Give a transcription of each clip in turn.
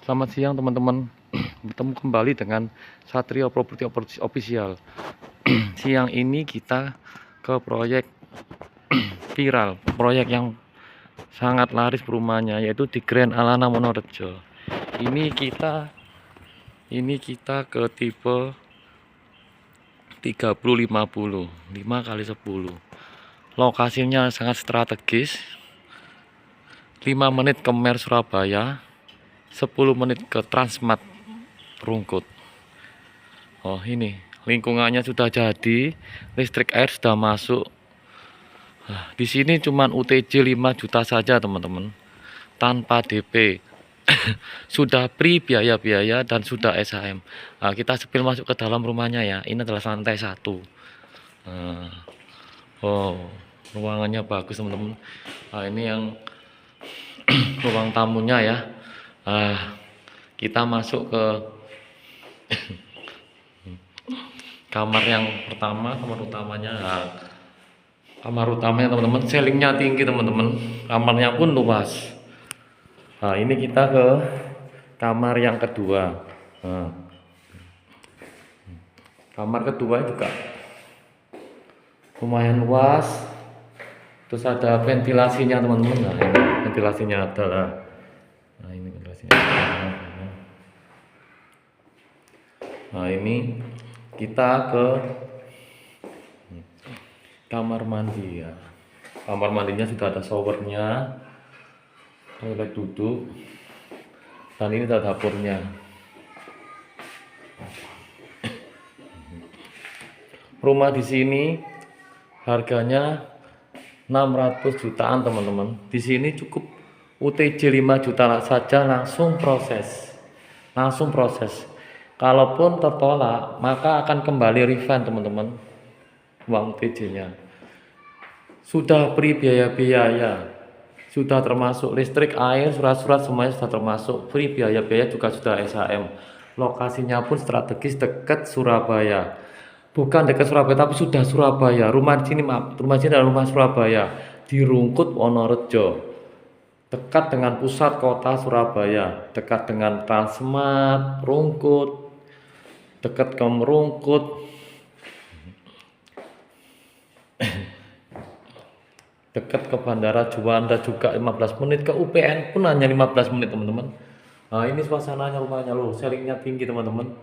Selamat siang teman-teman. Bertemu kembali dengan Satrio Property Official. Siang ini kita ke proyek viral, proyek yang sangat laris perumahannya, yaitu di Grand Alana Monorejo. Ini kita ke tipe 30-50, 5x10. Lokasinya sangat strategis. 5 menit ke Mer Surabaya, 10 menit ke Transmart Rungkut. Oh, ini lingkungannya sudah jadi, listrik air sudah masuk. Di sini cuman UTJ 5 juta saja teman-teman, tanpa DP. Sudah free biaya-biaya dan sudah SHM. Nah, kita sepil masuk ke dalam rumahnya ya. Ini adalah lantai 1. Nah, oh, ruangannya bagus teman-teman. Nah, ini yang ruang tamunya ya. Kita masuk ke kamar yang pertama, kamar utamanya. Kamar utamanya teman-teman, ceilingnya tinggi teman-teman, kamarnya pun luas. Nah, ini kita ke kamar yang kedua. Nah, kamar kedua juga lumayan luas, terus ada ventilasinya teman-teman. Nah, ini ventilasinya adalah, nah ini ventilasinya. Nah, ini kita ke kamar mandi ya. Kamar mandinya sudah ada showernya, toilet duduk, dan ini ada dapurnya. Rumah di sini harganya 600 jutaan teman-teman. Di sini cukup UTJ 5 juta saja langsung proses. Kalaupun tertolak, maka akan kembali refund teman-teman. Uang UTJ-nya. Sudah free biaya-biaya. Sudah termasuk listrik, air, surat-surat semuanya sudah termasuk. Free biaya-biaya juga sudah SHM. Lokasinya pun strategis dekat Surabaya. Bukan dekat Surabaya tapi sudah Surabaya. Rumah di sini adalah rumah Surabaya di Rungkut Wonorejo. Dekat dengan pusat kota Surabaya, dekat dengan Transmart Rungkut, dekat ke Rungkut. Dekat ke Bandara Juanda juga 15 menit, ke UPN pun hanya 15 menit teman-teman. Nah, ini suasananya rumahnya loh, ceilingnya tinggi teman-teman.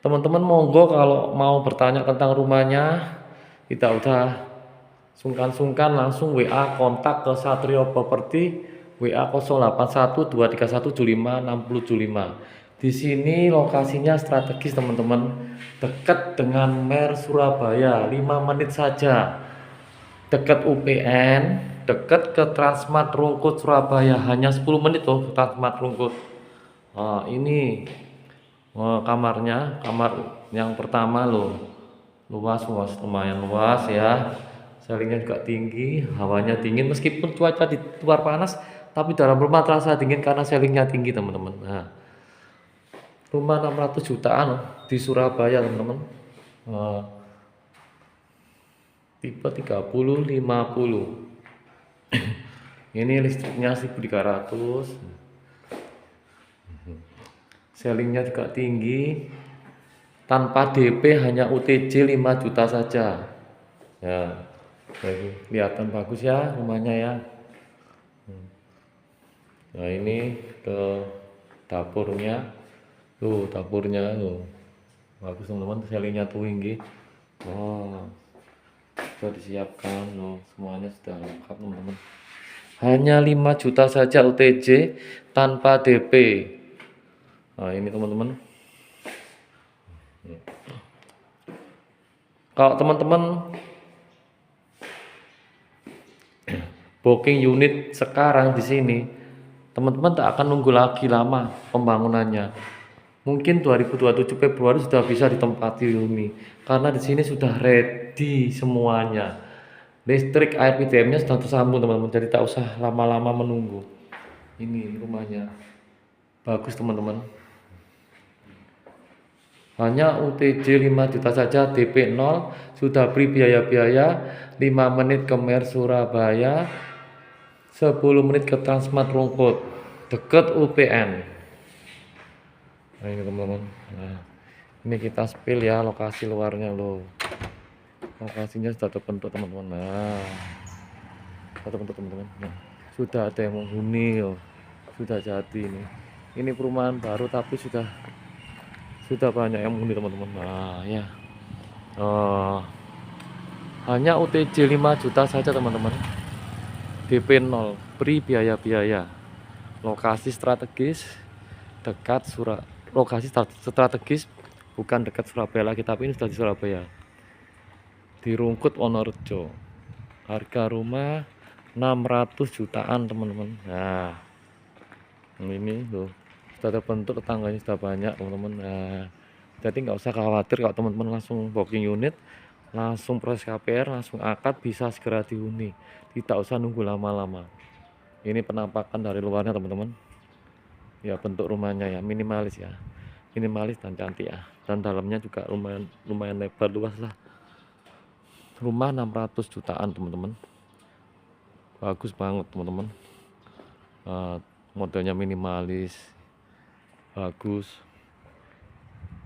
Teman-teman monggo kalau mau bertanya tentang rumahnya, tidak usah sungkan-sungkan, langsung WA kontak ke Satrio Property, WA 081231756075. Di sini lokasinya strategis teman-teman, dekat dengan Mer Surabaya, 5 menit saja. Dekat UPN, dekat ke Transmart Rungkut Surabaya, hanya 10 menit loh ke Transmart Rungkut. Ini kamarnya, kamar yang pertama loh, luas, lumayan luas ya. Ceilingnya juga tinggi, hawanya dingin meskipun cuaca di luar panas, tapi dalam rumah terasa dingin karena ceilingnya tinggi teman-teman. Nah, rumah 600 jutaan di Surabaya teman-teman. Tipe 30-50. Ini listriknya 1300. Ceilingnya juga tinggi. Tanpa DP hanya UTJ 5 juta saja. Ya, kelihatan bagus ya rumahnya ya. Nah, ini ke dapurnya. Tuh, dapurnya tuh. Bagus teman-teman, ceilingnya tinggi. Sudah disiapkan loh, semuanya sudah lengkap teman-teman. Hanya 5 juta saja UTJ tanpa DP. Nah, ini teman-teman. Kalau teman-teman booking unit sekarang di sini, teman-teman tak akan nunggu lagi lama pembangunannya. Mungkin 2027 Februari sudah bisa ditempati huni, karena di sini sudah ready semuanya. Listrik, air, PDM-nya sudah tersambung teman-teman, jadi tak usah lama-lama menunggu. Ini rumahnya bagus teman-teman. Hanya UTJ 5 juta saja, DP 0, sudah free biaya-biaya, 5 menit ke Mer Surabaya, 10 menit ke Transmart Rungkut. deket UPN. Nah ini teman-teman, nah ini kita spill ya lokasi luarnya loh. Lokasinya sudah terbentuk teman-teman. Nah sudah terbentuk teman-teman. Nah, sudah ada yang menghuni loh, sudah jadi ini perumahan baru tapi sudah banyak yang menghuni teman-teman. Nah ya, hanya UTJ 5 juta saja teman-teman, DP 0, beri biaya-biaya. Lokasi strategis, dekat lokasi strategis, bukan dekat Surabaya lagi, tapi ini sudah di Surabaya, di Rungkut Wonorejo. Harga rumah 600 jutaan teman-teman. Nah ini loh, sudah terbentuk, tetangganya sudah banyak teman-teman. Nah jadi nggak usah khawatir kalau teman-teman langsung booking unit, langsung proses KPR, langsung akad, bisa segera dihuni, tidak usah nunggu lama-lama. Ini penampakan dari luarnya teman-teman ya, bentuk rumahnya ya minimalis ya, minimalis dan cantik ya, dan dalamnya juga lumayan lebar, luas lah. Rumah 600 jutaan teman-teman, bagus banget teman-teman. Modelnya minimalis, bagus,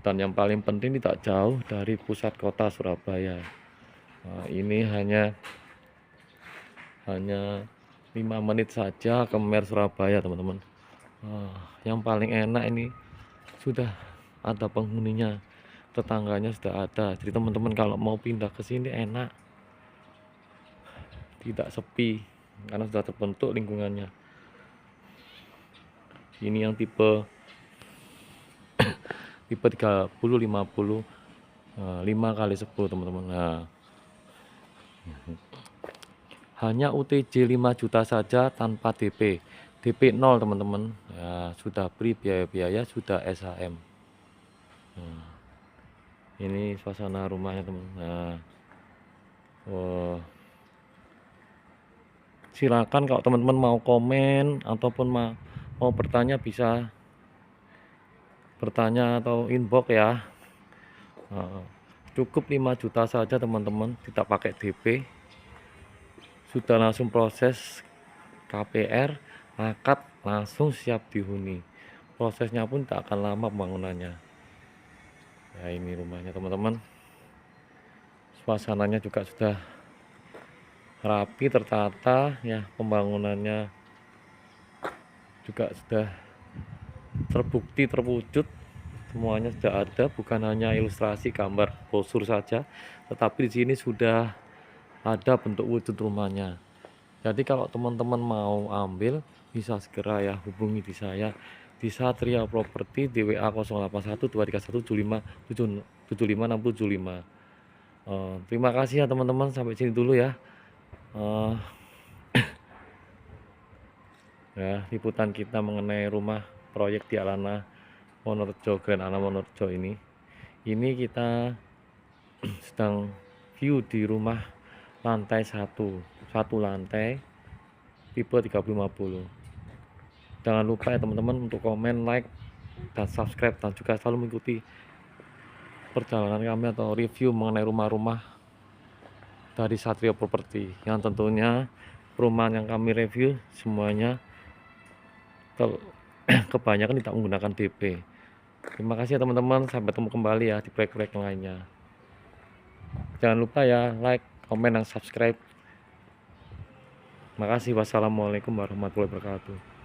dan yang paling penting tidak jauh dari pusat kota Surabaya. Ini hanya 5 menit saja ke Mer Surabaya teman-teman. Yang paling enak ini sudah ada penghuninya, tetangganya sudah ada, jadi teman-teman kalau mau pindah ke sini enak, tidak sepi karena sudah terbentuk lingkungannya. Ini yang tipe 30 50 5x10 teman-teman. Nah hanya UTJ 5 juta saja tanpa DP, DP 0 teman-teman. Ya, sudah beri biaya-biaya, sudah SHM. Ini suasana rumahnya teman. Nah silakan kalau teman-teman mau komen ataupun mau bertanya, bisa bertanya atau inbox ya. Cukup 5 juta saja teman-teman, tidak pakai DP, sudah langsung proses KPR, akad, langsung siap dihuni. Prosesnya pun tak akan lama pembangunannya. Ya ini rumahnya teman-teman, suasananya juga sudah rapi, tertata ya, pembangunannya juga sudah terbukti, terwujud, semuanya sudah ada, bukan hanya ilustrasi gambar brosur saja, tetapi di sini sudah ada bentuk wujud rumahnya. Jadi kalau teman-teman mau ambil, bisa segera ya hubungi di saya di Satria Properti di WA 081 231 75 675. Terima kasih ya teman-teman, sampai sini dulu ya. Ya liputan kita mengenai rumah proyek di Alana Wonorejo, Grand Alana Wonorejo ini kita sedang view di rumah lantai satu lantai tipe 3050. Jangan lupa ya teman-teman untuk komen, like, dan subscribe, dan juga selalu mengikuti perjalanan kami atau review mengenai rumah-rumah dari Satria Properti, yang tentunya perumahan yang kami review semuanya kebanyakan tidak menggunakan DP. Terima kasih ya teman-teman, sampai ketemu kembali ya di proyek-proyek lainnya. Jangan lupa ya like, komen, dan subscribe. Makasih. Wassalamualaikum warahmatullahi wabarakatuh.